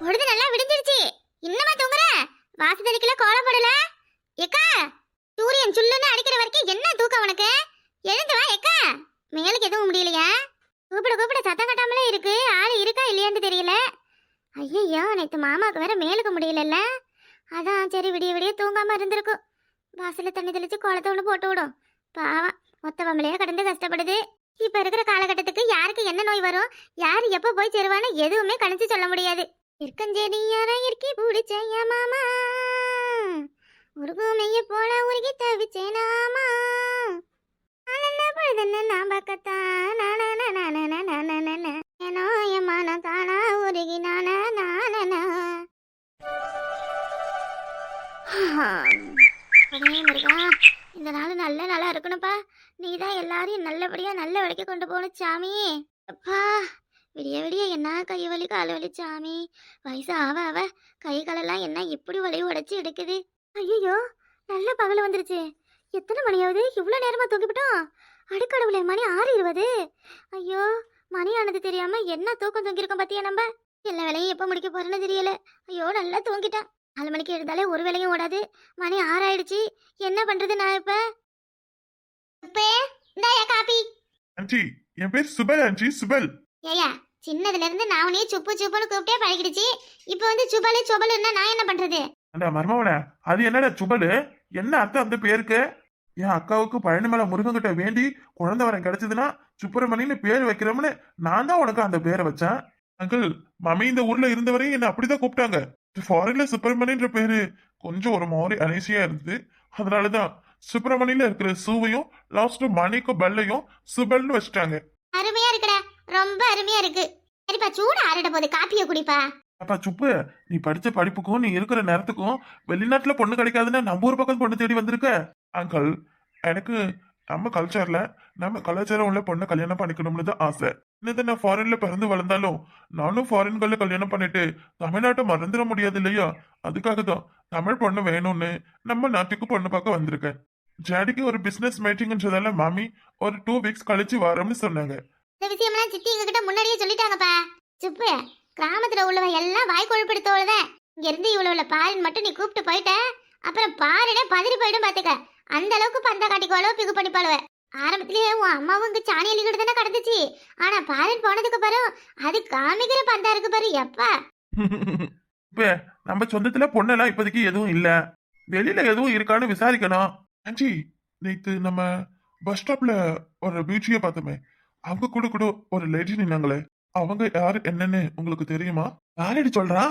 பொழுது நல்லா விடிஞ்சிருச்சு. இன்னமா தூங்குற? வாசதடிக்கல கோலம் போடல. ஏக்கா, சூரியன் சுள்ளுன்னு அடிக்கிற வரைக்கும் என்ன தூக்கம் உனக்கு? எழுந்து வா ஏக்கா. மேலுக்கு எதுவும் முடியலையா? கூப்பிட கூப்பிட சத்தம் கட்டாமலே இருக்கு. ஆளு இருக்கா இல்லையான்னு தெரியல. ஐயோ, நேத்து மாமாவுக்கு வேற மேலுக்கு முடியலல்ல. அதான் சரி விடிய விடிய தூங்காம இருந்திருக்கும். வாசல்ல தண்ணி தெளிச்சு கோலத்தை ஒன்று போட்டு விடும். பாவம், மொத்த வம்பளையா கடந்து கஷ்டப்படுது. இப்ப இருக்கிற காலகட்டத்துக்கு யாருக்கு என்ன நோய் வரும், யாரு எப்ப போய் சேருவான்னு எதுவுமே கணிச்சு சொல்ல முடியாது. இருக்கஞ்செடி யாரும் இருக்கி பிடிச்சையா மாமா, உருகுமைய போல உருகி தவிச்சேனாமா. நான் பக்கத்தான் ஏனோ என் மனம் தானா உருகி நானா. இந்த நாள் நல்ல நாளா இருக்கணும்ப்பா. நீதான் எல்லாரையும் நல்லபடியா நல்ல வழிக்கு கொண்டு போகணும் சாமி. அப்பா, விடிய விடிய என்ன கை வலி கால் வலி சாமி. வயசு ஆவ கை காலெல்லாம் என்ன இப்படி வலி உடைச்சி எடுக்குது. ஐயோ, நல்ல பகல் வந்துருச்சு. எத்தனை மணியாவது? இவ்வளோ நேரமா தூங்கிவிட்டோம். அடுக்கடவுளே, மணி 6:20. ஐயோ, மணி ஆனது தெரியாம என்ன தூக்கம் தூங்கியிருக்கோம் பத்தியா நம்ம. எல்லா வேலையும் எப்போ முடிக்க போறேன்னு தெரியல. ஐயோ, நல்லா தூங்கிட்டான். 4 மணிக்கு எழுந்தாலே ஒரு வேலையும் ஓடாது. மணி 6 ஆயிடுச்சு. என்ன பண்றது நான் இப்ப? இந்தாயா காபி. ஆன்ட்டி, என் பேர் சுபல் ஆன்ட்டி, சுபல். ஏயா, சின்னதுல இருந்து நான் உனே சுப்பு சுப்புன்னு கூப்பிட்டே பழகிடுச்சு. இப்போ வந்து சுபலு சுபலுன்னா நான் என்ன பண்றது? அந்த மர்மவன, அது என்னடா சுபலு? என்ன அர்த்தம் அந்த பேருக்கு? என் அக்காவுக்கு பழனிமலை முருகன் கிட்ட வேண்டி குழந்தை வரம் கிடைச்சதுன்னா சுப்பிரமணின்னு பேர் வைக்கிறோம்னு நான் தான் உனக்கு அந்த பேரை வச்சேன். அங்கிள், மம்மி இந்த ஊர்ல இருந்தவரையும் என்ன அப்படிதான் கூப்பிட்டாங்க. ஃபாரின்ல சுப்பிரமணியன்ற பேரு கொஞ்சம் ஒரு மாதிரி அனேசியா இருந்தது. அதனாலதான் சுப்பிரமணியில இருக்கிற சூவையும் லாஸ்ட் மணிக்கும் பெல்லையும் சுபல்னு வச்சுட்டாங்க. அருமையா இருக்குடா, ரொம்ப அருமையா இருக்கு. சரிப்பா, சூடு ஆறிட போது காப்பியை குடிப்பா. அப்பா சுப்பு, நீ படிச்ச படிப்புக்கும் நீ இருக்கிற நேரத்துக்கும் வெளிநாட்டுல பொண்ணு கிடைக்காதுன்னா நம்ம ஊர் பக்கம் பொண்ணு தேடி வந்திருக்க. அங்கிள், எனக்கு நம்ம கல்ச்சர்ல நம்ம கலாச்சாரம் உள்ள பொண்ணை கல்யாணம் பண்ணிக்கணும்னு தான் ஆசை. என்னது, நான் ஃபாரின்ல பிறந்து வளர்ந்தாலும் நானும் ஃபாரின்கள்ல கல்யாணம் பண்ணிட்டு தமிழ்நாட்டை மறந்துட முடியாது இல்லையா? அதுக்காக தான் தமிழ் பொண்ணு வேணும்னு நம்ம நாட்டுக்கு பொண்ணு பார்க்க வந்திருக்கேன். ஜாடிக்கு ஒரு பிசினஸ் மீட்டிங்ன்றதால மாமி ஒரு 2 வீக்ஸ் கழிச்சு வரோம்னு சொன்னாங்க. இந்த விஷயம்லாம் சித்தி எங்ககிட்ட முன்னாடியே சொல்லிட்டாங்கப்பா. சுப்பு, கிராமத்துல உள்ளவ எல்லாம் வாய் கொழுப்படுத்தோழுதான். இங்க இருந்து இவ்வளவு பாரின் மட்டும் நீ கூப்பிட்டு போயிட்ட, அப்புறம் பாரினே பதறி போயிடும் பாத்துக்க. அந்த அளவுக்கு பந்தா காட்டிக்குவாளோ பிகு பண்ணிப்பாளுவ. ஆரம்பத்திலேயே உன் அம்மாவும் இங்க சாணி அள்ளிக்கிட்டு தானே கடந்துச்சு. ஆனா பாரின் போனதுக்கு பிறகு அது காமிக்கிற பந்தா இருக்கு பாரு. எப்பா இப்ப நம்ம சொந்தத்துல பொண்ணெல்லாம் இப்போதைக்கு எதுவும் இல்ல. வெளியில எதுவும் இருக்கான்னு விசாரிக்கணும். ஆன்ட்டி, நேத்து நம்ம பஸ் ஸ்டாப்ல ஒரு பியூட்டிய பார்த்தோமே, அவங்க கூட கூட ஒரு லேடி நின்னாங்களே, அவங்க யாரு என்னன்னு உங்களுக்கு தெரியுமா? யாரடி சொல்றா?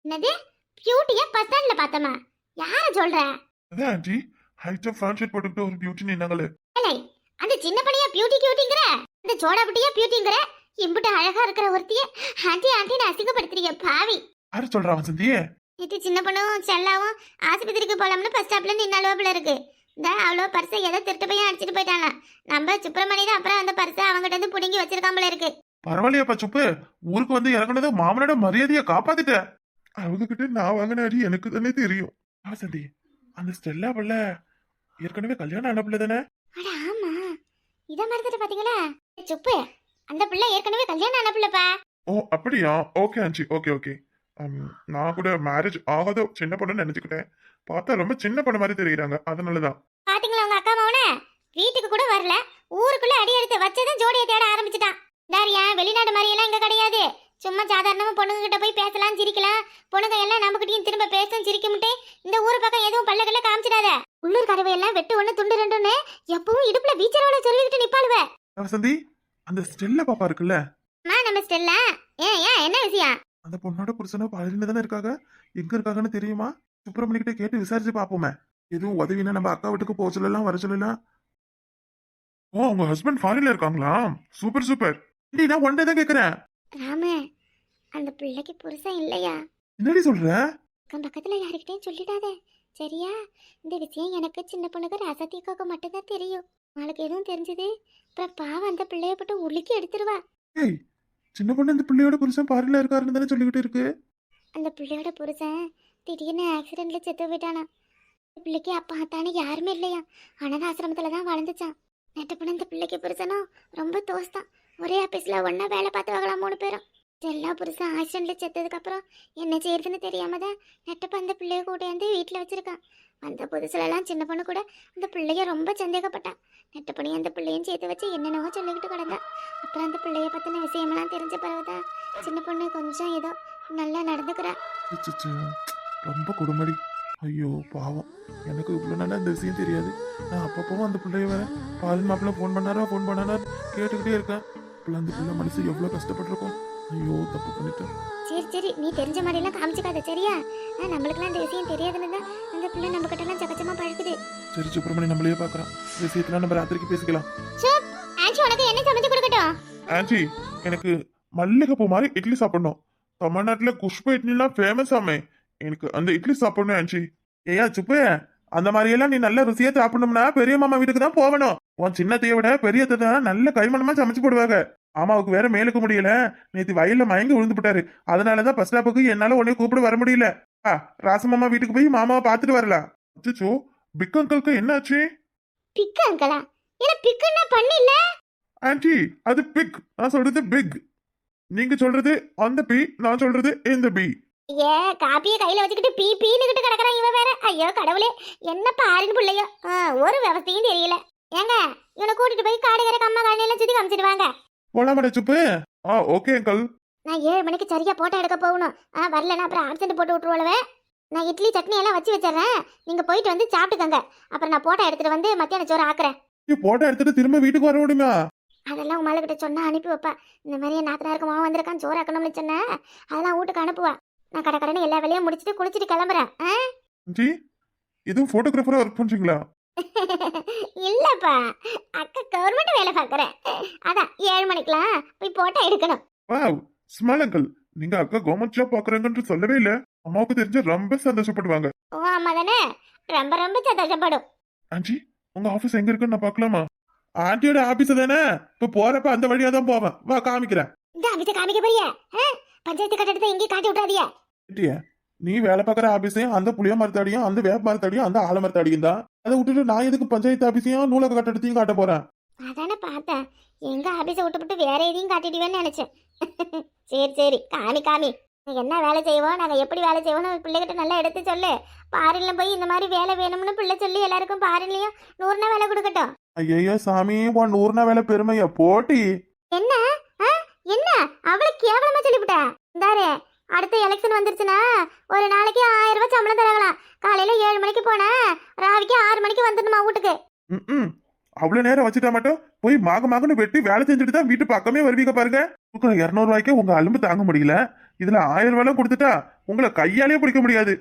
என்னது, பியூட்டியா பஸ் ஸ்டாண்ட்ல பார்த்தமா? யார சொல்ற? அதான் ஆன்ட்டி, ஹைட்டா ஃபேன் ஷர்ட் போட்டுக்கிட்டு ஒரு பியூட்டி நின்னாங்களே. ஏலே, அந்த சின்ன பையா பியூட்டி கியூட்டிங்கற, அந்த சோடா புட்டியா பியூட்டிங்கற, இம்புட்டு அழகா இருக்கிற ஒருத்திய ஆன்ட்டி ஆன்ட்டி அசிங்கப்படுத்துறீங்க பாவி. யாரு சொல்றா வசந்தியே? இது சின்ன பொண்ணும் செல்லாவும் ஆஸ்பத்திரிக்கு போலாம்னு பஸ் ஸ்டாப்ல நின்னாலுவல இருக்கு. இந்த அவ்வளோ பர்ஸை ஏதோ திருட்டு பையன் அடிச்சிட்டு போயிட்டாங்க. நம்ம சுப்பிரமணி தான் அப்புறம் அந்த பர்ஸை அவங்ககிட்ட இருந்து புடுங்கி வச்சிருக்காமல இருக்கு. பரவாயில்லையாப்பா சுப்பு, ஊருக்கு வந்து இறங்குனதும் மாமனோட மரியாதையை காப்பாத்திட்ட. அவங்க கிட்ட நான் வாங்கின அடி எனக்கு தானே தெரியும். வசந்தி, அந்த ஸ்டெல்லா பிள்ளை ஏற்கனவே கல்யாணம் ஆன பிள்ளை தானே? அட ஆமா, இத மறந்துட்டு பாத்தீங்களா? சுப்பு, அந்த பிள்ளை ஏற்கனவே கல்யாணம் ஆன பிள்ளைப்பா. ஓ அப்படியா? Okay ஆன்ச்சி, okay okay. நான் கூட மேரேஜ் ஆகாத சின்ன பொண்ணு நினைச்சுக்கிட்டேன். பார்த்தா ரொம்ப சின்ன பொண்ணு மாதிரி தெரியுறாங்க, அதனாலதான். பாத்தீங்களா உங்க அக்கா மவன? வீட்டுக்கு கூட வரல, ஊருக்குள்ள அடி எடுத்து வச்சதும் ஜோடியை தேட ஆரம்பிச்சுட்டான். தாரியா, வெளிநாடு மாதிரி எல்லாம் இங்க கிடையாது. சும்மா சாதாரணமா பொண்ணுங்க கிட்ட போய் பேசலாம் சிரிக்கலாம். பொண்ணுங்க எல்லாம் நம்மகிட்டயும் திரும்ப பேசும் சிரிக்க முட்டே. இந்த ஊர் பக்கம் எதுவும் பல்லக்கல்ல காமிச்சிடாத. உள்ளூர் கதவை எல்லாம் வெட்டு ஒண்ணு துண்டு ரெண்டுன்னு எப்பவும் இடுப்புல வீச்சரோட சொல்லிக்கிட்டு நிப்பாளுவ. வசந்தி, அந்த ஸ்டெல்லா பாப்பா இருக்குல்ல, நம்ம ஸ்டெல்லா. ஏன் ஏன் என்ன விஷயம்? அந்த பொண்ணோட புருஷனை பழனில தானே இருக்காங்க. எங்க இருக்காங்கன்னு தெரியுமா? சுப்பிரமணி கிட்ட கேட்டு விசாரிச்சு பாப்போமே. எதுவும் உதவினா நம்ம அக்கா வீட்டுக்கு போக சொல்லலாம், வர சொல்லலாம். ஓ, உங்க ஹஸ்பண்ட் ஃபாரின்ல இருக்காங்களா? Super super. நான் ஒன் டே தான் கேக்குறேன். ராமு, அந்த பிள்ளைக்கு புருஷன் இல்லையா? என்னடி சொல்ற? அக்கம் பக்கத்துல யாருக்கிட்டையும் சொல்லிடாத, சரியா? இந்த விஷயம் எனக்கு சின்ன பொண்ணுக்கு ரசத்திக்காக மட்டும்தான் தெரியும். அவளுக்கு எதுவும் தெரிஞ்சது அப்புறம் பாவம் அந்த பிள்ளைய போட்டு உலுக்கி எடுத்துருவா. ஏய், சின்ன பொண்ணு இந்த பிள்ளையோட புருஷன் ஃபாரின்ல இருக்காருன்னு தானே சொல்லிக்கிட்டு இருக்கு. அந்த பிள்ளையோட புருஷன் திடீர்னு ஆக்சிடென்ட்ல செத்து போயிட்டானா. பிள்ளைக்கு அப்பா அத்தானு யாருமே இல்லையா, அனாதாசிரமத்துல தான் வளர்ந்துச்சான். நேற்று பொண்ணு இந்த பிள்ளைக்கு புருஷனும் ரொம்ப தோஸ்தான். ஒரே ஆபீஸ்ல ஒன்னா வேலை பார்த்து வாங்கலாம் 3 பேரும். எல்லா புருஷன் ஆக்சிடென்ட்ல செத்ததுக்கு அப்புறம் என்ன செய்யறதுன்னு தெரியாம தான் நெட்டப்ப அந்த பிள்ளைய கூட்டியாந்து வீட்டில் வச்சிருக்கான். அந்த புதுசுலலாம் சின்ன பொண்ணு கூட அந்த பிள்ளைய ரொம்ப சந்தேகப்பட்டான். நெட்டப்பணி அந்த பிள்ளையும் சேர்த்து வச்சு என்னென்னவோ சொல்லிக்கிட்டு கிடந்தான். அப்புறம் அந்த பிள்ளைய பத்தின விஷயமெல்லாம் தெரிஞ்ச பிறகுதான் சின்ன பொண்ணு கொஞ்சம் ஏதோ நல்லா நடந்துக்கிறா. அச்சச்சோ, ரொம்ப கொடுமடி. ஐயோ பாவம், எனக்கு இவ்வளோ நாளா இந்த விஷயம் தெரியாது. நான் அப்பப்போ அந்த பிள்ளைய வேற பால் மாப்பிள்ள ஃபோன் பண்ணாரா கேட்டுக்கிட்டே இருக்கேன். இப்பெல்லாம் அந்த பிள்ளை மனசு எவ்வளோ கஷ்டப்பட்டிருக்கும். ஐயோ தப்பு பண்ணிட்டேன். சரி சரி, நீ தெரிஞ்ச மாதிரிலாம் காமிச்சுக்காத சரியா? நம்மளுக்குலாம் இந்த விஷயம் தெரியாதுன்னு தான் அந்த பிள்ளை நம்ம கிட்டலாம் சகஜமா பழகுது. சரி சுப்பிரமணி, நம்மளையே பார்க்குறான். விஷயத்தெல்லாம் நம்ம ராத்திரிக்கு பேசிக்கலாம். ஆன்ச்சி உனக்கு என்ன சமைச்சு கொடுக்கட்டும்? ஆன்ச்சி, எனக்கு மல்லிகைப்பூ மாதிரி இட்லி சாப்பிடணும். தமிழ்நாட்டுல குஷ்பு இட்லிலாம் ஃபேமஸ் ஆமே. எனக்கு அந்த இட்லி சாப்பிடணும் ஆன்ச்சி. ஏயா சுப்பு, அந்த மாதிரி எல்லாம் நீ நல்ல ருசியா சாப்பிடணும்னா பெரிய மாமா வீட்டுக்கு தான் போகணும். உன் சின்னத்தைய விட பெரியத்தை தான் நல்ல கைமணமா சமைச்சு போடுவாங்க. மாமாவுக்கு வேற மேலுக்கு முடியல, நேத்து வயல்ல மயங்கி விழுந்து போட்டாரு. அதனாலதான் பஸ் ஸ்டாப்புக்கு என்னால உன்னை கூப்பிட வர முடியல. ராசமாமா வீட்டுக்கு போய் மாமாவை பாத்துட்டு வரலாம். அச்சோ, பிக் அங்கிளுக்கு என்ன ஆச்சு? பிக் அங்கிளா? இல்ல பிக்னா பண்ணில ஆன்ட்டி, அது பிக், நான் சொல்றது பிக். நீங்க சொல்றது அந்த பி, நான் சொல்றது இந்த பி. ஏ காப்பியை கையில வச்சுக்கிட்டு பீ பீனுக்கிட்டு கிடக்குறான் இவன் வேற. ஐயோ கடவுளே, என்ன பாருன்னு பிள்ளையோ. ஒரு விவசாயம் தெரியல. ஏங்க இவனை கூட்டிட்டு போய் காடுகரை கம்மா காலையில சுத்தி காமிச்சிட்டு வாங்க. போலாமடா சுப்பு. Okay uncle. நான் 7 மணிக்கு சரியா போட்டோ எடுக்க போகணும். வரலன்னா அப்புறம் ஆப்சென்ட் போட்டு விட்டுருவாளவே. நான் இட்லி சட்னி எல்லாம் வச்சு வச்சிடறேன், நீங்க போயிட்டு வந்து சாப்பிட்டுக்கங்க. அப்புறம் நான் போட்டோ எடுத்துட்டு வந்து மத்தியான சோறு ஆக்குறேன். போட்டோ எடுத்துட்டு திரும்ப வீட்டுக்கு வர முடியுமா? அதெல்லாம் உமால கிட்ட சொன்னா அனுப்பி வைப்பா. இந்த மாதிரி என் நாத்தனாருக்கு மாவன் வந்திருக்கான், சோறு ஆக்கணும்னு சொன்னேன். அதெல்லாம் வீட்டுக்கு அனுப்புவா. நான் கடை எல்லா வேலையும் முடிச்சுட்டு குளிச்சுட்டு கிளம்புறேன். ஜி, இதுவும் போட்டோகிராஃபரா ஒர்க் பண்றீங்களா? இல்லப்பா, அக்கா கவர்மெண்ட் வேலை பாக்குறேன். அதான் 7 மணிக்கெல்லாம் போய் போட்டோ எடுக்கணும். Wow, small uncle. நீங்க அக்கா கவர்மெண்ட் ஜாப் பாக்குறாங்கன்னு சொல்லவே இல்ல. அம்மாவுக்கு தெரிஞ்ச ரொம்ப சந்தோஷப்படுவாங்க. ஓ அம்மா தானே, ரொம்ப ரொம்ப சந்தோஷப்படும். ஆன்ட்டி, உங்க ஆபீஸ் எங்க இருக்குன்னு நான் பாக்கலாமா? ஆன்ட்டியோட ஆபீஸ் தானே. இப்ப போறப்ப அந்த வழியா தான் போவேன். வா காமிக்கிறேன். இந்த ஆபீஸை காமிக்க போறியா? பஞ்சாயத்து கட்டடத்தை எங்கேயும் காட்டி விட்டாதியா? நீ வேலை பார்க்குற ஆபீஸையும் அந்த புளிய மரத்தாடியும் அந்த வேப்ப மரத்தாடியும் அந்த ஆலமரத்தாடியும் தான். அதை விட்டுட்டு நான் எதுக்கு பஞ்சாயத்து ஆபீஸையும் நூலக கட்டடத்தையும் காட்ட போறேன்? அதானே பார்த்தேன், எங்க ஆபீஸை விட்டுவிட்டு வேற எதையும் காட்டிடுவேன்னு நினைச்சேன். சரி சரி, காமி காமி. என்ன வேலை செய்வோம், நாங்க எப்படி வேலை செய்வோம் பிள்ளைகிட்ட நல்லா எடுத்து சொல்லு. பாரில போய் இந்த மாதிரி வேலை வேணும்னு பிள்ளை சொல்லி எல்லாருக்கும் பாரிலையும் 100 வேலை கொடுக்கட்டும். ஐயோ சாமி, 100 வேலை பெருமையா போட்டி? என்ன என்ன அவளை கேவலமா சொல்லிவிட்டா? இந்தாரு, அடுத்த எலெக்ஷன் வந்துருச்சுன்னா ஒரு நாளைக்கு 1000 ரூபாய் சம்பளம் தரலாம். காலையில 7 மணிக்கு போனா ராவிக்கு 6 மணிக்கு வந்துடணுமா வீட்டுக்கு. அவ்வளவு நேரம் வச்சுட்டா மட்டும் போய் மாகன்னு வெட்டி வேலை செஞ்சுட்டு தான் வீட்டு பக்கமே வருவீங்க பாருங்க. 200 ரூபாய்க்கு உங்க அலும்பு தாங்க முடியல, இதுல 1000 ரூபாய் கொடுத்துட்டா உங்களை கையாலே பிடிக்க முடியாது.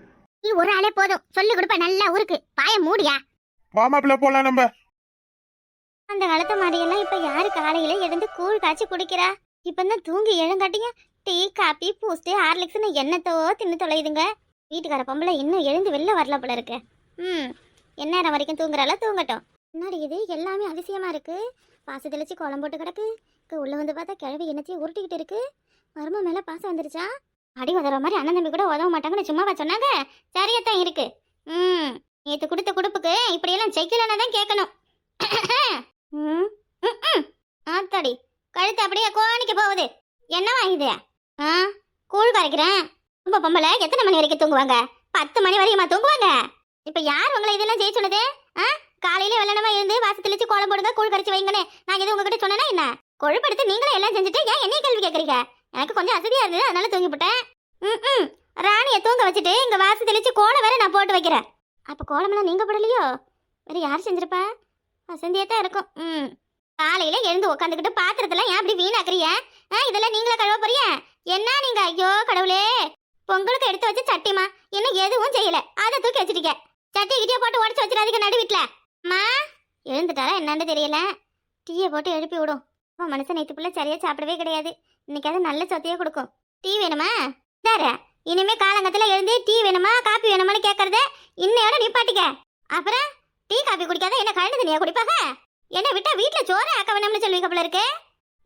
நீ ஒரு ஆளே போதும், சொல்லி கொடுப்ப நல்லா ஊருக்கு. பாய மூடியா? வாமாப்பிள்ள போலாம் நம்ம. அந்த காலத்து மாதிரியெல்லாம் இப்ப யாரு காலையில எழுந்து கூழ் காய்ச்சி குடிக்கிறா? இப்பதான் தூங்கி எழுங்காட்டிங்க டீ காப்பி பூஸ்ட் ஹார்லிக்ஸ்னு என்னத்தோ தின்னு தொலையுதுங்க. வீட்டுக்கார பொம்பளை இன்னும் எழுந்து வெளில வரல போல இருக்கு. எந்நேரம் வரைக்கும் தூங்குறாளா? தூங்கட்டும். முன்னாடி இது எல்லாமே அதிசயமா இருக்கு. பாசம் தெளிச்சு குளம் போட்டு கிடக்கு. உள்ள வந்து பார்த்தா கிழவி என்னத்தையும் உருட்டிக்கிட்டு இருக்கு. மரும மேல பாசம் வந்துருச்சா? அடி உதற மாதிரி அண்ணன் தம்பி கூட உதவ மாட்டாங்கன்னு சும்மாவா சொன்னாங்க? சரியாத்தான் இருக்கு. நேத்து கொடுத்த குடுப்புக்கு இப்படியெல்லாம் செய்யலன்னா தான் கேட்கணும். ஆத்தாடி, கழுத்து அப்படியே கோணிக்க போகுது. என்னவா இது? கூழ் கரைக்கிறேன். ரொம்ப பொம்பளை எத்தனை மணி வரைக்கும் தூங்குவாங்க? 10 மணி வரைக்குமா தூங்குவாங்க? இப்ப யார் உங்களை இதெல்லாம் செய்ய சொன்னது? காலையில வெள்ளனமா இருந்து வாசல் தெளிச்சு கோலம் போடுங்க, கூழ் கரைச்சு வைங்கன்னு நான் எது உங்ககிட்ட சொன்னேன்னா என்ன? கொழுப்படுத்து நீங்களே எல்லாம் செஞ்சுட்டு ஏன் என்னைய கேள்வி கேட்கறீங்க? எனக்கு கொஞ்சம் அசதியா இருந்தது, அதனால தூங்கி போட்டேன். ராணியை தூங்க வச்சுட்டு இங்க வாசல் தெளிச்சு கோலம் வேற நான் போட்டு வைக்கிறேன். அப்ப கோலமெல்லாம் நீங்க போடலையோ? வேற யார் செஞ்சிருப்பா? வசந்தியா தான் இருக்கும். காலையில எழுந்து உட்காந்துக்கிட்டு பாத்திரத்தெல்லாம் ஏன் அப்படி வீணாக்குறீங்க? இதெல்லாம் நீங்களா கழுவ போறீங்க? என்ன நீங்க? ஐயோ கடவுளே, பொங்கலுக்கு எடுத்து வச்சு சட்டிமா இன்னும் எதுவும் செய்யல, அதை தூக்கி வச்சிருக்க. சட்டி கிட்டிய போட்டு உடச்சு வச்சிடாதீங்க நடு வீட்டுல. அம்மா எழுந்துட்டாரா என்னன்னு தெரியல. டீயை போட்டு எழுப்பி விடும். மனுஷன் நேற்று பிள்ளை சரியா சாப்பிடவே கிடையாது. இன்னைக்காவது நல்ல சொத்தையே கொடுக்கும். டீ வேணுமா? தார, இனிமே காலங்கத்துல எழுந்து டீ வேணுமா காப்பி வேணுமான்னு கேட்கறத இன்னையோட நிப்பாட்டிக்க. அப்புறம் டீ காப்பி குடிக்காத என்ன கழண்டு தண்ணியா குடிப்பாங்க? என்ன விட்டா வீட்டுல சோறு ஆக்க வேணும்னு சொல்லுவீங்க போல இருக்கு.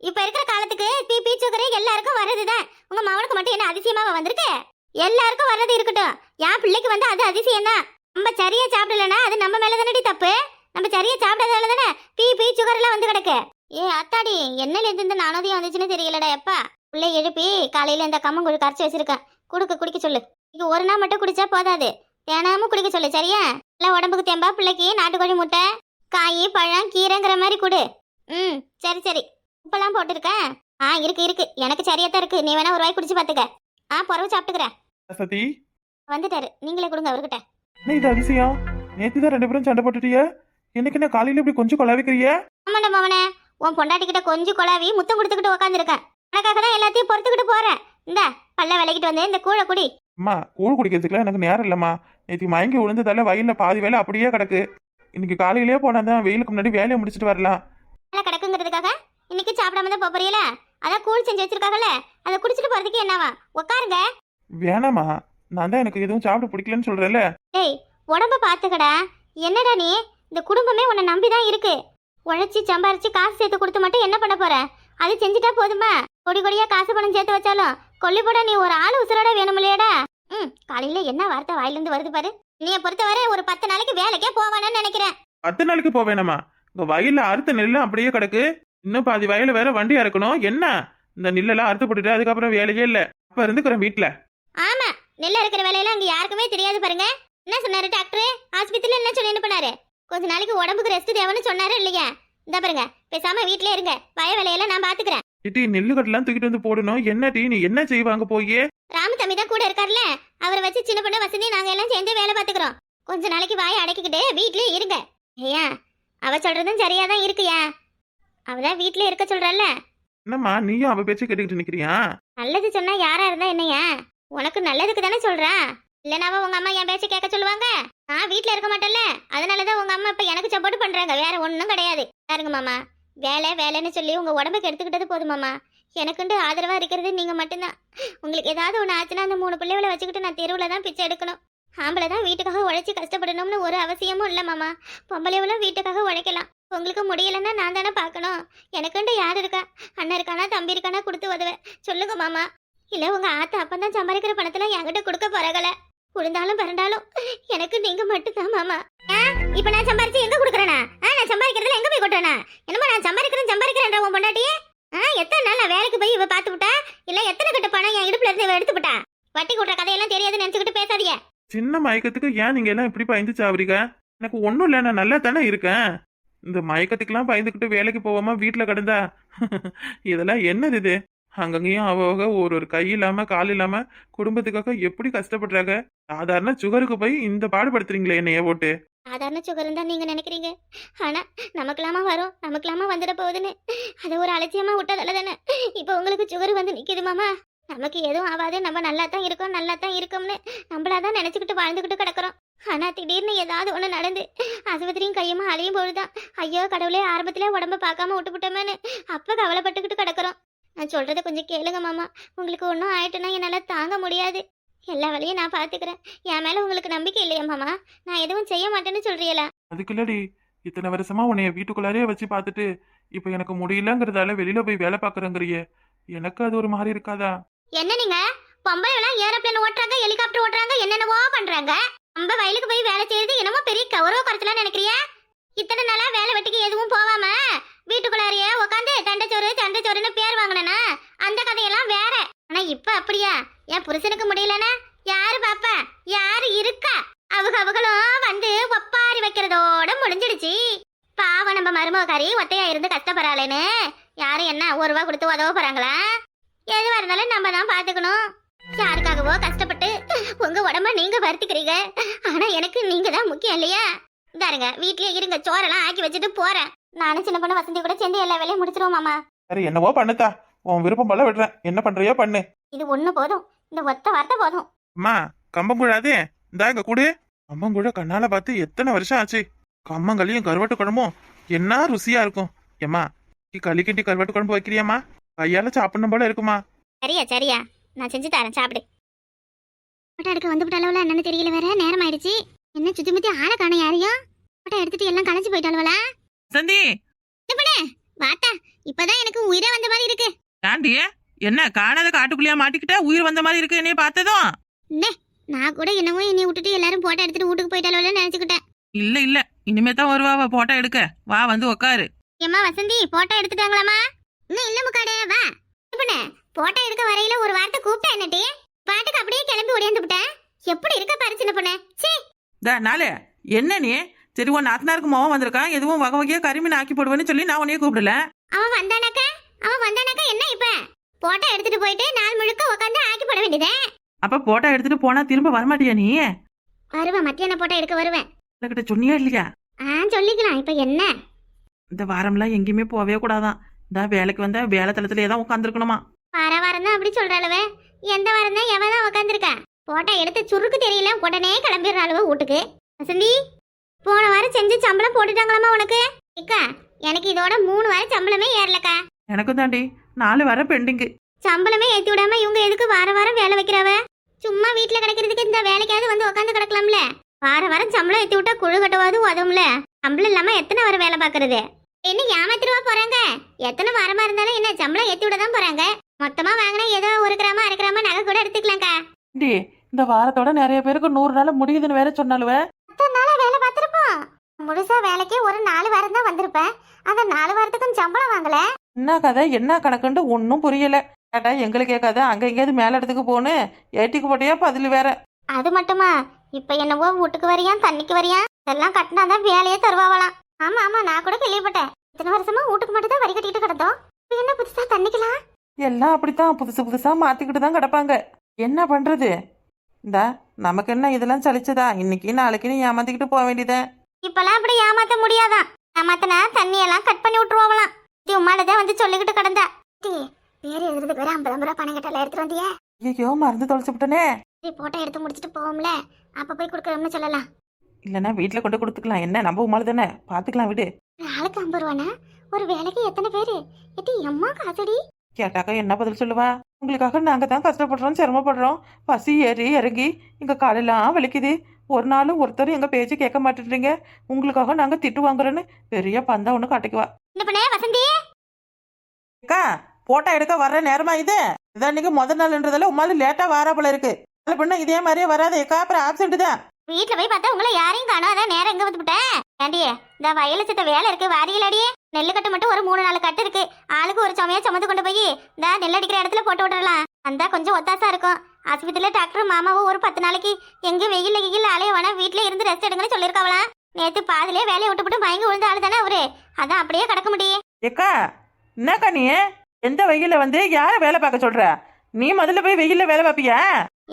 இப்ப இருக்கிற காலத்துக்கு பிபி சுகர் எல்லாருக்கும் வர்றதுதான். உங்க மகனுக்கு மட்டும் என்ன அதிசயமாவா வந்திருக்கு? எல்லாருக்கும் வர்றது இருக்கட்டும், என் பிள்ளைக்கு வந்து அது அதிசயம் தான். நம்ம சரியா சாப்பிடலன்னா அது நம்ம மேல தானடி தப்பு. நம்ம சரியா சாப்பிடாதால தானே பிபி சுகர் எல்லாம் வந்து கிடக்கு. ஏ அத்தாடி, என்னல இருந்து இந்த நானோதியம் வந்துச்சுன்னு தெரியலடா. எப்பா பிள்ளை எழுப்பி காலையில இந்த கம்மங்கூழ் கரைச்சி வச்சிருக்கேன், குடிக்க சொல்லு. இது ஒரு நாள் மட்டும் குடிச்சா போதாது, தினமும் குடிக்க சொல்லு, சரியா? எல்லாம் உடம்புக்கு தெம்பா பிள்ளைக்கு நாட்டுக்கோழி முட்டை, காய், பழம், கீரைங்கிற மாதிரி கொடு. ம், சரி சரி. உப்பெல்லாம் போட்டிருக்கேன். இருக்கு, எனக்கு சரியா தான் இருக்கு. நீ வேணா ஒரு வாய் குடிச்சு பாத்துக்க. பொறவு சாப்பிட்டுக்கிறேன். சதி வந்துட்டாரு, நீங்களே கொடுங்க அவர்கிட்ட. என்ன இது அதிசயம்? நேத்து தான் 2 பேரும் சண்டை போட்டுட்டிய, இன்னைக்கு என்ன காலையில இப்படி கொஞ்சம் கொலாவிக்கிறிய? ஆமாண்டா மாமனே, உன் பொண்டாட்டி கிட்ட கொஞ்சம் கொலாவி முத்தம் கொடுத்துக்கிட்டு உட்காந்துருக்கேன். உனக்காக தான் எல்லாத்தையும் பொறுத்துக்கிட்டு போறேன். இந்த பல்ல விளக்கிட்டு வந்து இந்த கூழை குடி. அம்மா, கூழ் குடிக்கிறதுக்குலாம் எனக்கு நேரம் இல்லம்மா. நேற்று மயங்கி விழுந்ததால வயல்ல பாதி வேலை அப்படியே கிடக்கு. இன்னைக்கு காலையிலேயே போனாதான் வெயிலுக்கு முன்னாடி வேலையை முடிச்சிட்டு வரலாம். வேலை கிடக்குங்கிறதுக்காக இன்னைக்கு சாப்பிடாம தான் போறீல? அதான் கூழ் செஞ்சு வச்சிருக்காங்கல்ல, அதை குடிச்சிட்டு போறதுக்கு என்னவா? உட்காருங்க. வேணாமா, நான் தான் எனக்கு எதுவும் சாப்பிட பிடிக்கலன்னு சொல்றேன்ல. டேய், உடம்ப பாத்துக்கடா. என்னடா நீ, இந்த குடும்பமே உன்னை நம்பிதான் இருக்கு. உழைச்சி சம்பாரிச்சு காசு சேர்த்து கொடுத்து மட்டும் என்ன பண்ண போற? அது செஞ்சுட்டா போதுமா? கொடி கொடியா காசு பணம் சேர்த்து வச்சாலும் கொல்லி போட நீ ஒரு ஆளு உசுரோட வேணும் இல்லையாடா? காலையில என்ன வார்த்தை வாயிலிருந்து வருது பாரு. நீ பொறுத்தவரை ஒரு 10 நாளைக்கு வேலைக்கே போவானு நினைக்கிறேன். 10 நாளைக்கு போவேணாமா? இங்க வயல்ல அறுத்த நெல்லு அப்படியே கிடக்கு. இன்னும் பாதி வயல வேற வண்டி அறுக்கணும். என்ன இந்த நெல்லெல்லாம் அறுத்து போட்டுட்டு அதுக்கப்புறம் வேலையே இல்ல. அப்ப இருந்துக்கிறேன் வீட்டுல. ஆமா, நெல்ல இருக்கிற வேலையெல்லாம் அங்க யாருக்குமே தெரியாது பாருங்க. என்ன சொன்னாரு டாக்டர்? ஆஸ்பத்திரியில என்ன சொல்லி பண்ணாரு? கொஞ்ச நாளைக்கு உடம்புக்கு ரெஸ்ட் தேவைன்னு சொன்னாரு இல்லையா? இந்த பாருங்க, பேசாம வீட்லயே இருங்க, வய வேலையெல்லாம் நான் பாத்துக்கிறேன். இட்டி நெல்லு கட்டெல்லாம் தூக்கிட்டு வந்து போடணும். என்ன டீ, நீ என்ன செய்வாங்க போய்? ராம தம்பி தான் கூட இருக்காருல்ல, அவரை வச்சு சின்ன பொண்ணு வசதி நாங்க எல்லாம் சேர்ந்து வேலை பாத்துக்கிறோம். கொஞ்ச நாளைக்கு வாயை அடக்கிக்கிட்டு வீட்லயே இருங்க. ஏயா, அவ சொல்றதும் சரியாதான் இருக்குயா. அவதான் வீட்லயே இருக்க சொல்றல்ல. என்னம்மா, நீயும் அவ பேச்சு கேட்டுக்கிட்டு நிக்கிறியா? நல்லது சொன்னா யாரா இருந்தா என்னையா? உனக்கு நல்லதுக்கு தானே சொல்றா. இல்லனாவா உங்க அம்மா என் பேச்சு கேட்க சொல்லுவாங்க? நான் வீட்ல இருக்க மாட்டேன்ல, அதனாலதான் உங்க அம்மா இப்ப எனக்கு சப்போர்ட் பண்றாங்க, வேற ஒண்ணும் கிடையாது. பாருங்க மாமா, வேலைன்னு சொல்லி உங்க உடம்புக்கு எடுத்துக்கிட்டது போதும் மாமா. எனக்குண்டு ஆதரவா இருக்கிறது நீங்க மட்டும்தான். உங்களுக்கு ஏதாவது ஒண்ணு ஆச்சுன்னா அந்த 3 பிள்ளைகளை வச்சுக்கிட்டு நான் தெருவுல தான் பிச்சை எடுக்கணும். ஆம்பளை தான் வீட்டுக்காக உழைச்சி கஷ்டப்படணும்னு ஒரு அவசியமும் இல்ல மாமா. பொம்பளைவளும் வீட்டுக்காக உழைக்கலாம். உங்களுக்கு முடியலன்னா நான் தானே பார்க்கணும். எனக்குண்டு யார் இருக்கா? அண்ணன் இருக்கானா, தம்பி இருக்கானா கொடுத்து உதவ சொல்லுங்க மாமா. இல்ல உங்க ஆத்தா அப்பந்தான் சம்பாதிக்கிற பணத்துல என்கிட்ட கொடுக்க போறகல. உழுந்தாலும் பிறண்டாலும் எனக்கு நீங்க மட்டும்தான் மாமா. இப்ப நான் சம்பாரிச்சு எங்க கொடுக்குறேனா? நான் சம்பாதிக்கிறதுல எங்க போய் கொட்டுறேனா? என்னமோ நான் சம்பாதிக்கிறேன் உன் பொண்டாட்டியே. எத்தனை நாள் நான் வேலைக்கு போய் இவ பாத்து விட்டா? இல்ல எத்தனை கட்ட பணம் என் இடுப்புல இருந்து இவ எடுத்து விட்டா? வட்டி கூட்டுற கதையெல்லாம் தெரியாதுன்னு நினைச்சுக்கிட்டு பேசாதீங்க. சின்ன மயக்கத்துக்கு ஏன் நீங்க எல்லாம் இப்படி பயந்து சாவறீங்க? எனக்கு ஒண்ணும் இல்ல, நான் நல்லா தானே இருக்கேன். இந்த மயக்கத்துக்கெல்லாம் பயந்துக்கிட்டு வேலைக்கு போவாம வீட்டுல கிடந்தா இதெல்லாம் என்னது இது? அங்கங்கேயும் அவங்க ஒரு கை இல்லாம கால் இல்லாம குடும்பத்துக்காக எப்படி கஷ்டப்படுறாங்க. சாதாரண சுகருக்கு போய் இந்த பாடுபடுத்துறீங்களே என்னைய போட்டு. சாதாரண சுகர் தான் நீங்க நினைக்கிறீங்க. ஆனா நமக்கெல்லாமா வரும், நமக்கெல்லாமா வந்துட போகுதுன்னு அதை ஒரு அலட்சியமா விட்டதால தானே இப்ப உங்களுக்கு சுகர் வந்து நிக்குது மாமா. நமக்கு எதுவும் ஆகாது, நம்ம நல்லா தான் இருக்கோம்னு நம்மளாதான் நினைச்சுக்கிட்டு வாழ்ந்துகிட்டு கிடக்குறோம். ஆனா திடீர்னு ஏதாவது ஒண்ணு நடந்து ஆஸ்பத்திரியும் கையுமா அழியும் போதுதான் ஐயோ கடவுளே, ஆரம்பத்திலே உடம்ப பார்க்காம விட்டுவிட்டோமேன்னு அப்ப கவலைப்பட்டுக்கிட்டு கிடக்குறோம். நான் சொல்றத கொஞ்சம் கேளுங்க மாமா. உங்களுக்கு ஒன்றும் ஆயிட்டுன்னா என்னால தாங்க முடியாது. எல்லா வேலையும் நான் பாத்துக்கிறேன். என் மேல உங்களுக்கு நம்பிக்கை இல்லையா மாமா? நான் எதுவும் செய்ய மாட்டேன்னு சொல்றீங்களா? அதுக்கு இல்லடி, இத்தனை வருஷமா உன்னைய வீட்டுக்குள்ளாரே வச்சு பார்த்துட்டு இப்ப எனக்கு முடியலங்கிறதால வெளியில போய் வேலை பாக்குறேங்கிறியே, எனக்கு அது ஒரு மாதிரி இருக்காதா? என்ன நீங்க பொம்பளை எல்லாம் ஏரோப்ளேன் ஓட்டுறாங்க, ஹெலிகாப்டர் ஓட்டுறாங்க, என்னென்னவோ பண்றாங்க. நம்ம வயலுக்கு போய் வேலை செய்யறது என்னமோ பெரிய கௌரவ குறைச்சலாம் நினைக்கிறியா? இத்தனை நாளா வேலை வெட்டிக்கு எதுவும் போகாம வீட்டுக்குள்ளாரியே உட்காந்து தண்டைச்சோறுன்னு பேர் வாங்கினா அந்த கதையெல்லாம் வேற. ஆனா இப்ப அப்படியா? என் புருஷனுக்கு முடியலன்னா யாரு பாப்பா? யாரு இருக்கா? அவங்களும் வந்து ஒப்பாரி வைக்கிறதோட முடிஞ்சிடுச்சு. பாவம் நம்ம மருமகாரி ஒத்தையா இருந்து கஷ்டப்படுறாளேன்னு யாரும் என்ன 1 ரூபா கொடுத்து உதவ போறாங்களா? எதுவா இருந்தாலும் நம்ம தான் பாத்துக்கணும். யாருக்காகவோ கஷ்டப்பட்டு உங்க உடம்ப நீங்க வருத்திக்கிறீங்க. ஆனா எனக்கு நீங்க தான் முக்கியம் இல்லையா? இதாருங்க, வீட்லயே இருங்க, சோறெல்லாம் ஆக்கி வச்சுட்டு போறேன். நானும் சின்ன பொண்ணு வசந்தி கூட சேர்ந்து எல்லா வேலையும் முடிச்சிருவோம் மாமா. சரி, என்னவோ பண்ணுதா, உன் விருப்பம் போல விடுறேன். என்ன பண்றியோ பண்ணு. இது ஒண்ணு போதும், இந்த ஒத்த வார்த்தை போதும். அம்மா, கம்பங்கூழாதே இந்தா இங்க கூடு. கம்பங்கூழ கண்ணால பார்த்து எத்தனை வருஷம் ஆச்சு. கம்மங்களையும் கருவாட்டு குழம்பும் என்ன ருசியா இருக்கும். ஏம்மா, களி கிண்டி கருவாட்டு குழம்பு வைக்கிறியாம்மா? கையால சாப்பிடணும் போல இருக்குமா? சரியா, நான் செஞ்சு தரேன், சாப்பிடு. போட்டோ எடுக்க வந்து விட்டாளவளா என்னன்னு தெரியல, வேற நேரம் ஆயிடுச்சு. என்ன சுத்தி முத்தி ஆளை காண யாரையும்? போட்டோ எடுத்துட்டு எல்லாம் கலைஞ்சு போயிட்டாளவளா? சந்தி வாட்டா, இப்பதான் எனக்கு உயிரே வந்த மாதிரி இருக்கு. தாண்டி என்ன காணாத காட்டுக்குள்ளேயா மாட்டிக்கிட்ட உயிர் வந்த மாதிரி இருக்கு என்னைய பார்த்ததும்? நான் கூட என்னவோ என்னை விட்டுட்டு எல்லாரும் போட்டோ எடுத்துட்டு வீட்டுக்கு போயிட்டாளவளா நினைச்சுக்கிட்டேன். இல்ல இனிமே தான் வருவா போட்டோ எடுக்க. வா வந்து உக்காரு. ஏம்மா வசந்தி, போட்டோ எடுத்துட்டாங்களாமா? இன்னும் இல்ல முக்காடே, வா. போட்டோ எடுக்க வரையில ஒரு வார்த்தை கூப்பிட்டா என்னட்டி பாட்டுக்கு அப்படியே கிளம்பி ஓடியாந்து விட்டேன். எப்படி இருக்க பாரு சின்ன பொண்ணு. சீ நாளே என்ன நீ சரி உன் நாத்தனாருக்கு மோவம் வந்திருக்கான் எதுவும் வகை வகையா கரிமீன் ஆக்கி போடுவேன்னு சொல்லி நான் உன்னையே கூப்பிடல. அவன் வந்தானாக்கா என்ன இப்ப போட்டோ எடுத்துட்டு போயிட்டு நாள் முழுக்க உட்காந்து ஆக்கி போட வேண்டியதே. அப்ப போட்டோ எடுத்துட்டு போனா திரும்ப வரமாட்டியா நீ? வருவேன், மத்தியான போட்டோ எடுக்க வருவேன். கிட்ட சொன்னியா இல்லையா? சொல்லிக்கலாம். இப்ப என்ன இந்த வாரம்லாம் எங்கேயுமே போவே கூடாதான். இந்த வேலைக்கு வந்தா வேலை தளத்திலே தான் உட்காந்துருக்கணுமா? வாரம் தான் அப்படி சொல்றாளுவ. எந்த வாரம் தான் எவதான் உட்காந்துருக்கா? போட்டோ எடுத்து சுருக்கு தெரியல உடனே கிளம்பிடுறாளுவ வீட்டுக்கு. வசந்தி போன வாரம் செஞ்சு சம்பளம் போட்டுட்டாங்களாமா உனக்கு? அக்கா எனக்கு இதோட 3 வாரம் சம்பளமே ஏறலக்கா. எனக்கும் தாண்டி 4 வாரம் பெண்டிங்கு. சம்பளமே ஏத்தி விடாம இவங்க எதுக்கு வாரம் வேலை வைக்கிறவ? சும்மா வீட்டுல கிடக்கிறதுக்கு இந்த வேலைக்காவது வந்து உட்காந்து கிடக்கலாம்ல. வாரம் சம்பளம் ஏத்தி விட்டா குழு கட்டவாது உதவும்ல. சம்பளம் இல்லாம எத்தனை வாரம் வேலை பாக்குறது? என்ன ஏமாத்திருவா போறாங்க? எத்தனை வாரமா இருந்தாலும் என்ன சம்பளம் ஏத்தி விட தான் போறாங்க. மொத்தமா வாங்கினா ஏதோ 1 கிராம 1/2 கிராம நகை கூட எடுத்துக்கலாம்க்கா. இந்த வாரத்தோட நிறைய பேருக்கு 100 நாள் முடியுதுன்னு வேற சொன்னாலுவ. அத்தனை நாளா வேலை பார்த்திருப்போம். முழுசா வேலைக்கு ஒரு 4 வாரம் தான் வந்திருப்பேன். அந்த 4 வாரத்துக்கும் சம்பளம் வாங்கல. என்ன கதை என்ன கணக்குன்னு ஒன்னும் புரியல. கேட்டா எங்களுக்கு கேட்காத அங்க எங்கேயாவது மேல இடத்துக்கு போன்னு ஏட்டிக்கு போட்டியா பதில் வேற. அது மட்டுமா இப்ப என்னவோ வீட்டுக்கு வரியா தண்ணிக்கு வரியா இதெல்லாம் கட்டினாதான் வேலையே தருவாங்களாம். ஆமா நான் கூட கேள்விப்பட்டேன். இத்தனை வருஷமா வீட்டுக்கு மட்டும் தான் வரி கட்டிட்டு கிடந்தோம். இப்ப என்ன புதுசா தண்ணிக்கலாம்? எல்லாம் அப்படித்தான் புதுசா மாத்திக்கிட்டு தான் கிடப்பாங்க. என்ன பண்றது? இந்த நமக்கு என்ன இதெல்லாம் சலிச்சதா? இன்னைக்கு நாளைக்கு நீ ஏமாத்திக்கிட்டு போக வேண்டியதே. இப்பெல்லாம் அப்படி ஏமாத்த முடியாதான். ஏமாத்தினா தண்ணியெல்லாம் கட் பண்ணி விட்டுருவாங்களாம். இது உமாலதான் வந்து சொல்லிக்கிட்டு கிடந்தா. பேர் எழுதுறதுக்கு வேற 50 ரூபாய் பணம் கட்டல எடுத்துட்டு வந்தியே. ஐயோ மறந்து தொலைச்சு விட்டனே. போட்டோ எடுத்து முடிச்சிட்டு போவோம்ல, அப்ப போய் கொடுக்கறோம்னு சொல்லலாம். இல்லன்னா வீட்டுல கொண்டு கொடுத்துக்கலாம். என்ன நம்ம உமால தானே பாத்துக்கலாம் விடு. ஆளுக்கு 50 ரூபானா ஒரு வேலைக்கு எத்தனை பேரு? எட்டி அம்மா காசடி. கேட்டாக்கா என்ன பதில் சொல்லுவா? உங்களுக்காக நாங்க தான் கஷ்டப்படுறோம் சிரமப்படுறோம். பசி ஏறி இறங்கி எங்க காலெல்லாம் வலிக்குது. ஒரு நாளும் ஒருத்தர் எங்க பேச்சு கேட்க மாட்டேன்றீங்க. உங்களுக்காக நாங்க திட்டு வாங்குறோன்னு பெரிய பந்தா ஒண்ணு காட்டிக்குவா. என்ன பண்ணே வசந்தி? அக்கா போட்டோ எடுக்க வர்ற நேரமா இது? இதான் இன்னைக்கு முதல் நாள்ன்றதால உமால லேட்டா வாரா போல இருக்கு. பண்ண இதே மாதிரியே வராது அக்கா. அப்புறம் ஆப்சென்ட் தான். வீட்டுல போய் பார்த்தா உங்களை யாரையும் காணோம். அதான் நேரம் எங்க வந்துட்டேன். ஏண்டியே இந்த வயல சித்த வேலை இருக்கு வாரியலடியே. நெல்லு கட்டு மட்டும் ஒரு 3-4 கட்டு இருக்கு. ஆளுக்கு ஒரு சமையா சுமந்து கொண்டு போய் இந்த நெல் அடிக்கிற இடத்துல போட்டு விடலாம். அந்த கொஞ்சம் ஒத்தாசா இருக்கும். ஆஸ்பத்திரியில டாக்டர் மாமாவும் ஒரு 10 நாளைக்கு எங்க வெயில் அலைய வேணா வீட்டுல இருந்து ரெஸ்ட் எடுங்கன்னு சொல்லிருக்காவலாம். நேத்து பாதிலே வேலையை விட்டுப்பட்டு மயங்கி விழுந்த ஆளு தானே அவரு. அதான் அப்படியே கிடக்க முடியும். ஏக்கா என்னக்கா நீ எந்த வெயில வந்து யார வேலை பார்க்க சொல்ற? நீ முதல்ல போய் வெயில்ல வேலை பார்ப்பியா?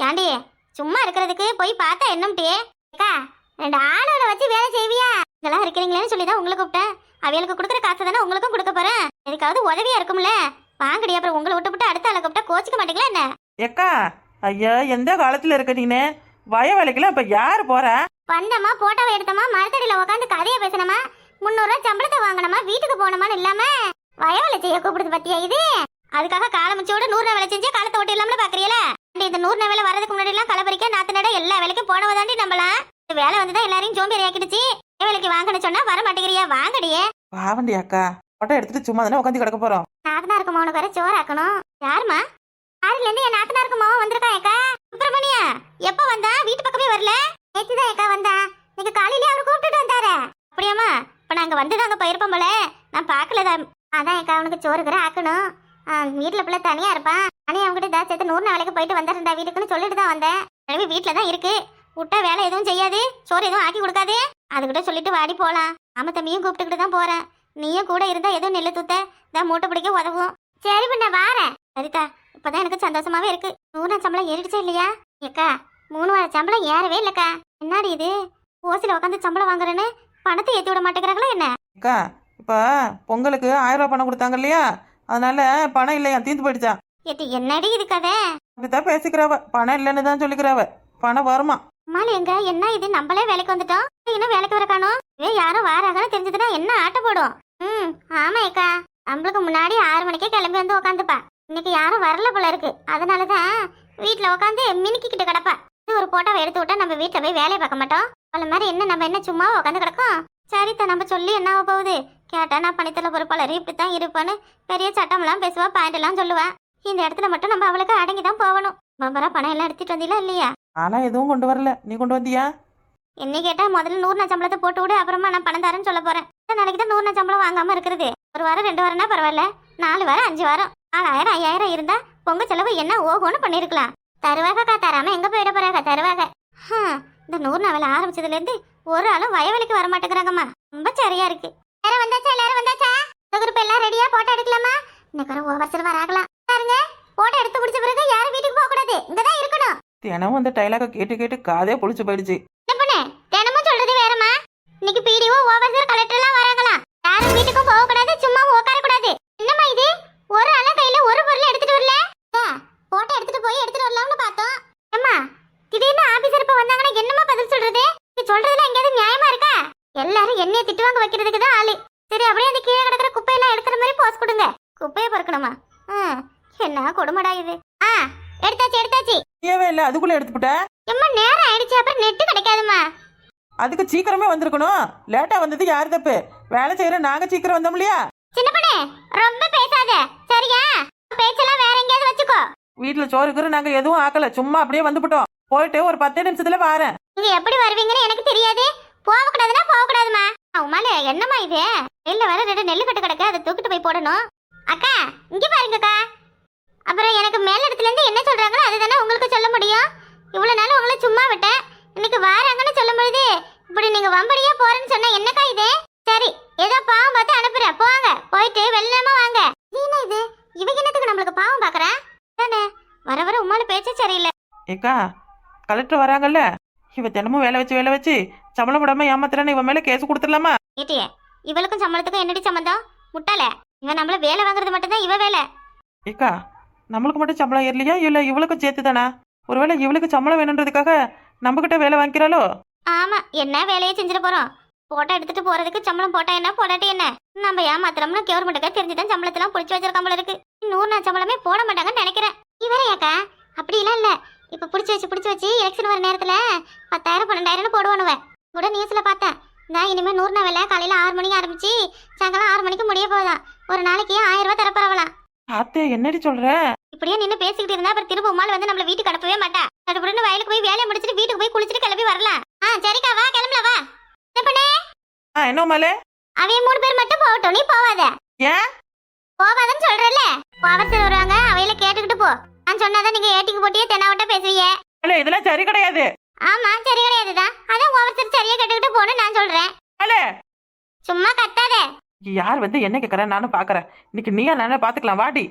ஏண்டி சும்மா இருக்கிறதுக்கு போய் பார்த்தா என்னம்டே? அக்கா 2 ஆளோட வச்சு வேலை செய்வியா? இதெல்லாம் இருக்கிறீங்களேன்னு சொல்லிதான் உங்களை கூப்பிட்டேன். அவைகளுக்கு கொடுக்குற காசு தானே உங்களுக்கும் கொடுக்க போறேன். எதுக்காவது உதவியா இருக்கும்ல. வாங்கடி. அப்புறம் உங்களை விட்டு அடுத்த ஆளை கூப்பிட்டா கோச்சிக்க மாட்டீங்களா என்ன? ஏக்கா ஐயா எந்த காலத்துல இருக்க நீனு? வய வேலைக்கெல்லாம் இப்ப யாரு போற? வந்தமா போட்டோவை எடுத்தமா மரத்தடியில உட்காந்து கதையை பேசணுமா 300 ரூபாய் சம்பளத்தை வாங்கணுமா வீட்டுக்கு போனோமான்னு இல்லாம வயவேலை செய்ய கூப்பிடுது பத்தியா இது? அதுக்காக காலமிச்சோட 100 வேலை செஞ்சே காலத்தை ஓட்டி இல்லாமல பாக்குறீல? இந்த 100 வேலை வரதுக்கு முன்னாடி எல்லாம் களப்பறிக்க நாத்து நட எல்லா வேலைக்கும் போனவதாண்டி நம்மளாம். இந்த வேலை வந்துதான் எல்லாரையும் சோம்பேறி ஆக்கிடுச்சு. வேலைக்கு வாங்கன்னு சொன்னா வர மாட்டேங்கிறியா? வாங்கடியே. பாவண்டி அக்கா போட்டோ எடுத்துட்டு சும்மா தானே உட்காந்து கிடக்க போறோம். நாத்தனாருக்கு மௌனுக்கு வர சோறாக்கணும். யாருமா? ஆறுல இருந்து என் நாத்தனாருக்கு மாவன் வந்திருக்கா ஏக்கா. சுப்பிரமணியா எப்ப வந்தா? வீட்டு பக்கமே வரல. நேத்துதான் ஏக்கா வந்தா. நீங்க காலையிலேயே அவரு கூப்பிட்டுட்டு வந்தாரு. அப்படியாமா? இப்ப நாங்க வந்துதாங்க போயிருப்போம் போல. நான் பாக்கலதான். அதான் ஏக்கா அவனுக்கு சோறுக்குற ஆக்கணும். வீட்டுல பிள்ளை தனியா இருப்பான். அனே அவங்ககிட்ட தான் சேர்த்து 100 வேலைக்கு போயிட்டு வந்துருந்தா வீட்டுக்குன்னு சொல்லிட்டு தான் வந்தேன். எனவே வீட்டுல தான் இருக்கு. விட்டா வேலை எதுவும் செய்யாது. சோறு எதுவும் ஆக்கி கொடுக்காது. அதுகிட்ட சொல்லிட்டு வாடி போலாம். ஆமா தம்பியும் கூப்பிட்டுக்கிட்டு தான் போறேன். நீயும் கூட இருந்தா எதுவும் நெல்லு தூத்த தான் மூட்டை பிடிக்க உதவும். சரி பண்ண வாரேன். சரிதா இப்பதான் எனக்கு சந்தோஷமாவே இருக்கு. 100 சம்பளம் ஏறிடுச்சா இல்லையா? ஏக்கா 3 வார சம்பளம் ஏறவே இல்லக்கா. என்னடி இது? ஓசில உட்காந்து சம்பளம் வாங்குறேன்னு பணத்தை ஏத்தி விட மாட்டேங்கிறாங்களா என்ன? அக்கா இப்ப பொங்கலுக்கு 1000 ரூபாய் பணம் கொடுத்தாங்க இல்லையா? அதனால பணம் இல்லையா தீந்து போயிடுச்சா? ஏத்தி என்னடி இது கதை? அப்படித்தான் பேசிக்கிறவ. பணம் இல்லைன்னு தான் சொல்லிக்கிறவ. பணம் வருமா? அம்மாள் எங்க? என்ன இது? நம்மளே வேலைக்கு வந்துட்டோம். இன்னும் வேலைக்கு வர காணோம். யாரும் வாராங்கன்னு தெரிஞ்சதுன்னா என்ன ஆட்ட போடும். ஆமா ஏக்கா நம்மளுக்கு முன்னாடி 6 மணிக்கே கிளம்பி வந்து உட்காந்துப்பா. இன்னைக்கு யாரும் வரல போல இருக்கு. அதனாலதான் வீட்டுல உட்காந்து மினுக்கிட்டு கிடப்பா. ஒரு போட்டோவை எடுத்து விட்டா நம்ம வீட்டுல போய் வேலையை பார்க்க மாட்டோம். அந்த மாதிரி என்ன நம்ம என்ன சும்மா உட்காந்து கிடக்கும்? சரித்தா நம்ம சொல்லி என்ன ஆக போகுது? கேட்டா நான் பணித்தல பொறுப்பாளர் இப்படித்தான் இருப்பான்னு பெரிய சட்டம்லாம் பேசுவா, பாயிண்ட் எல்லாம் சொல்லுவா. இந்த இடத்துல மட்டும் நம்ம அவளுக்கு அடங்கிதான் போகணும். பம்பரா பணம் எல்லாம் எடுத்துட்டு வந்தீங்களா இல்லையா? ஆனா எதுவும் கொண்டு வரல. நீ கொண்டு வந்தியா? என்ன கேட்டா முதல்ல 100 சம்பளத்தை போட்டு விடு, அப்புறமா நான் பணம் தரேன்னு சொல்ல போறேன். நாளைக்கு தான் 100 சம்பளம் வாங்காம இருக்கிறது. 1 வாரம் 2 வாரம்னா பரவாயில்ல. 4 வாரம் 5 வாரம் 4,000 5,000 இருந்தா பொங்க செலவு என்ன ஓகோன்னு பண்ணிருக்கலாம். தருவாகக்கா, தராம எங்க போயிட போறாங்க, தருவாக. இந்த 100 நாள் ஆரம்பிச்சதுல இருந்து ஒரு ஆளும் வயவலிக்கு வர மாட்டேங்கிறாங்கம்மா. ரொம்ப சரியா இருக்கு. எல்லாரும் வந்தாச்சா? எல்லாரும் வந்தாச்சா? இந்த குரூப் எல்லாம் ரெடியா? போட்டோ எடுக்கலாமா? இன்னைக்கு ஒரு ஓவர்சல் வராங்களாம். பாருங்க, போட்டோ எடுத்து முடிச்ச பிறகு யாரும் வீட்டுக்கு போக கூடாது, இங்கதான் இருக்கணும். தினமும் அந்த டைலாக கேட்டு கேட்டு காதே பொழிச்சு போயிடுச்சு. என்ன பண்ண தினமும் சொல்றது வேறமா? இன்னைக்கு பிடிஓ ஓவர்சல் கலெக்டர் எல்லாம் வராங்களாம். யாரும் வீட்டுக்கும் போக கூடாது, சும்மா உட்கார கூடாது. என்னம்மா இது, ஒரு ஆள கையில ஒரு பொருள் எடுத்துட்டு வரல? போட்டோ எடுத்துட்டு போய் எடுத்துட்டு வரலாம்னு பார்த்தோம். அம்மா, திடீர்னு ஆபீசர் இப்ப வந்தாங்கன்னா என்னமா பதில் சொல்றது? நீ சொல்றதுல எங்கேயாவது நியாயமா இருக்கா? எல்லாரும் என்னைய திட்டுவாங்க வைக்கிறதுக்கு தான் ஆளு. சரி, அப்படியே அந்த கீழே கிடக்குற குப்பையெல்லாம் எடுக்கிற மாதிரி போஸ் கொடுங்க. குப்பையை பொறுக்கணுமா? என்ன கொடுமடா இது. எடுத்தாச்சு எடுத்தாச்சு. ஏவே இல்ல, அதுக்குள்ள எடுத்துக்கிட்ட. எம்மா, நேரம் ஆயிடுச்சு, அப்புறம் நெட்டு கிடைக்காதுமா. அதுக்கு சீக்கிரமே வந்திருக்கணும். லேட்டா வந்தது யார் தப்பு? வேலை செய்யற நாங்க சீக்கிரம் வந்தோம் இல்லையா? சின்ன பண்ணே, ரொம்ப பேசாத சரியா? பேச்செல்லாம் வேற எங்கேயாவது வச்சுக்கோ. வீட்டுல சோறுக்குற நாங்க எதுவும் ஆக்கல, சும்மா அப்படியே வந்துவிட்டோம். போயிட்டு ஒரு 10 நிமிஷத்துல வாரேன். நீங்க எப்படி வருவீங்கன்னு எனக்கு தெரியாது. போக கூடாதுன்னா போக கூடாதுமா. உமால என்னம்மா இது? நெல்ல வர 2 நெல்லு கட்டு கிடக்கு, அதை தூக்கிட்டு போய் போடணும். அக்கா, இங்க பாருங்கக்கா. அப்புறம் எனக்கு மேல் இடத்துல இருந்து என்ன சொல்றாங்களோ அதுதானே உங்களுக்கு சொல்ல முடியும். இவ்வளவு நாள் உங்களை சும்மா விட்டேன், இன்னைக்கு வாராங்கன்னு சொல்லும் பொழுது இப்படி நீங்க வம்படியா போறேன்னு சொன்னா என்னக்கா இது? சரி, ஏதோ பாவம் பார்த்து அனுப்புறேன், போங்க. போயிட்டு வெள்ளமா வாங்க. என்ன இது, இவங்க என்னத்துக்கு நம்மளுக்கு பாவம் பாக்குறேன்? தானே வர வர உமால பேச்சே சரியில்லை. ஏக்கா, கலெக்டர் வராங்கல்ல, இவ தினமும் வேலை வச்சு சம்பளம் போடாம ஏமாத்துறான்னு இவன் மேல கேஸ் கொடுத்துடலாமா? ஏட்டியே, இவளுக்கும் சம்பளத்துக்கும் என்னடி சம்பந்தம்? முட்டாள, இவன் நம்மள வேலை வாங்குறது மட்டும்தான் இவ வேலை. ஏக்கா, நம்மளுக்கு மட்டும் சம்பளம் ஏறலையா இல்ல இவளுக்கும் சேர்த்து தானா? ஒருவேளை இவளுக்கு சம்பளம் வேணுன்றதுக்காக நம்ம கிட்ட வேலை வாங்கிக்கிறாளோ? ஆமா, என்ன வேலையை செஞ்சுட்டு போறோம். போட்டோ எடுத்துட்டு போறதுக்கு சம்பளம் போட்டா என்ன, போடாட்டி என்ன? நம்ம ஏமாத்திரம்னு கவர்மெண்ட்டுக்கு தெரிஞ்சுதான் சம்பளத்தெல்லாம் புடிச்சு வச்சிருக்க போல இருக்கு. 100 நாள் சம்பளமே போட மாட்டாங்கன்னு நினைக்கிறேன். இவரையாக்கா, அப்படிலாம் இல்ல. இப்ப புடிச்சு வச்சு எலெக்ஷன் வர நேரத்துல 10,000 12,000 போடுவானுவேன் கூட நியூஸ்ல பார்த்தேன். நான் இனிமே 100 நாள் வேலை காலையில 6 மணிக்கு ஆரம்பிச்சு சாயங்காலம் 6 மணிக்கு முடிய போதான். ஒரு நாளைக்கு 1000 ரூபாய் தரப்போறவலாம். அத்தை, என்னடி சொல்ற? இப்படியே நின்று பேசிக்கிட்டு இருந்தா அப்புறம் திரும்ப உமால் வந்து நம்மள வீட்டுக்கு அனுப்பவே மாட்டா. நடுப்புறன்னு வயலுக்கு போய் வேலையை முடிச்சிட்டு வீட்டுக்கு போய் குளிச்சுட்டு கிளம்பி வரலாம். சரிக்கா, வா கிளம்பல வா. என்ன பண்ணே? என்ன மாலே? அவைய 3 பேர் மட்டும் போகட்டும், நீ போவாத. ஏன் போவாதன்னு சொல்றல? போவர்சல் வருவாங்க, அவையில கேட்டுக்கிட்டு போ. நான் சொன்னாதான் நீங்க ஏட்டிக்கு போட்டியே தெனாவட்டா பேசுவீங்க. இல்ல, இதெல்லாம் சரி கிடையாது. ஆமா, சரி கிடையாதுதான். அதான் ஓவர்சல் சரியா கேட்டுக்கிட்டு போன்னு நான் சொல்றேன். சும்மா கத்தாத. யார் வந்து என்ன கேக்குற நானும் பாக்குறேன். இன்னைக்கு நீயா நானே பாத்துக்கலாம், வாடி.